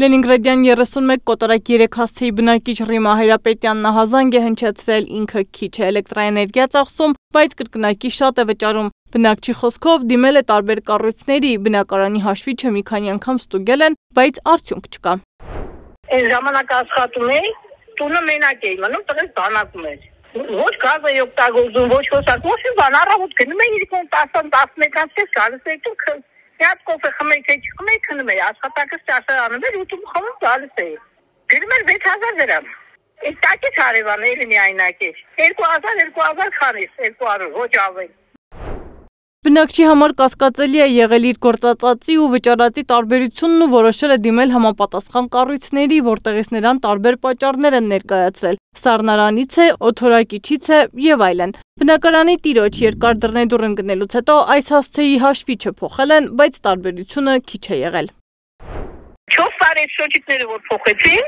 Լենինգրադյան 31 կոտորակ 3 հասցեի բնակիչ Ռիմա Հայրապետյանն ահազանգ է հնչեցրել, ինքը քիչ է էլեկտրաէներգիա ծախսում, բայց կրկնակի շատ է վճարում։ Բնակչի խոսքով դիմել է տարբեր կառույցների, բնակարանի հաշվիչը մի քանի անգամ ստուգել են, բայց արդյունք չկա։ Այս ժամանակ աշխատում էի, տունը մենակ էի մնում, տղես բանակում էր։ Ոչ գազ էի օգտագործում, ոչ հոսակ, ոչ բան առավոտ գնում էի 10-11 ամսից գալիս էի տուն Հատ կոֆե խմեի, թե չխմեի, քնում էի, աշխատակից ճաշարանում էր, ուտում խմում գալիս էի։ Գրում էր 6000 դրամ։ Իսկ տակից հարևան էլի միայնակ էր։ 2000 քանիս, 200, ոչ ավել։ Բնակչի համար կասկածելի է եղել իր գործածածի ու վճարածի տարբերությունն ու որոշել է դիմել համապատասխան կառույցների, որտեղից նրան տարբեր պատճառներ են ներկայացրել։ Սառնարանից է, օդորակիչից է եւ այլն։ Բնակարանի տիրոջ երկար դռնեդուռ ընկնելուց հետո այս հասցեի հաշվիչը փոխել են, բայց տարբերությունը քիչ է եղել։ 4 տարի շոճիկները որ փոխեցին,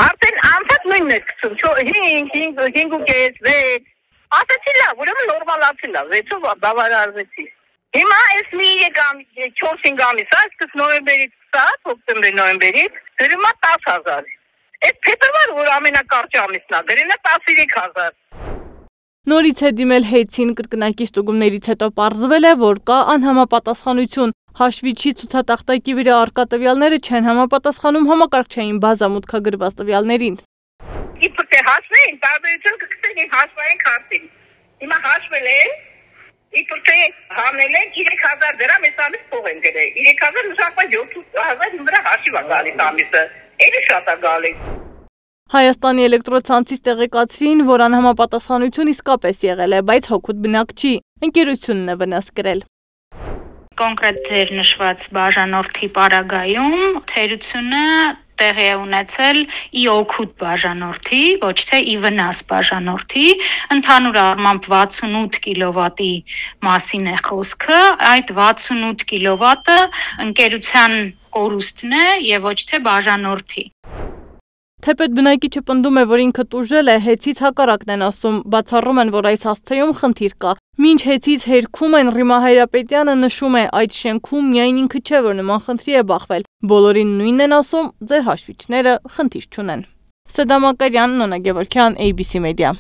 արդեն անցած նույնն է գցում, 5.6 Ասացի լավ, ուրեմն նորմալացի լավ, 6-ով բավարարվեցի։ Հիմա այս մի 4-5 ամիս, այսպես նոյեմբերից ստաց, հոկտեմբերի նոյեմբերից, գրում է 10000։ Այս փետրվար, որ ամենակարճ ամիսն է, գրել է 13000։ Նորից է դիմել Հեյցին, կրկնակի ստուգումներից հետո պարզվել է, որ կա անհամապատասխանություն։ Հաշվիչի ցուցատախտակի վրա առկա տվյալները չեն համապատասխանում համակարգչային բազամուտքագրված տվյալներին։ Իբր թե հաշվեին, տարբերություն կգցեն հաշվային քարտին։ Հիմա հաշվել են, իբր թե հանել են 3000 դրամ այս ամիս փող են գրել։ 3000 նշանակված 7000 վրա հաշիվ է գալիս ամիսը։ Էլի շատ է գալիս։ Հայաստանի էլեկտրոցանցից տեղեկացրին, որ անհամապատասխանություն իսկապես եղել է, բայց հօգուտ բնակչի ընկերությունն է վնաս կրել։ Կոնկրետ ձեր նշված բաժանորդի պարագայում թերությունը տեղի է ունեցել ի օգուտ բաժանորդի, ոչ թե ի վնաս բաժանորդի, ընդհանուր առմամբ 68 կիլովատի մասին է խոսքը, այդ 68 կիլովատը ընկերության կորուստն է եւ ոչ թե բաժանորդի։ Թեպետ բնակիչը պնդում է, որ ինքը տուժել է, Հեյցից հակառակն են ասում, բացառում են, որ այս հասցեում խնդիր կա։ Մինչ Հեյցից հերքում են, Ռիմա Հայրապետյանը նշում է, այդ շենքում միայն ինքը չէ, որ նման խնդրի է բախվել։ Բոլորին նույնն են ասում, ձեր հաշվիչները խնդիր չունեն։ Սեդա Մակարյան, Նոնա Գևորգյան, ABC Media։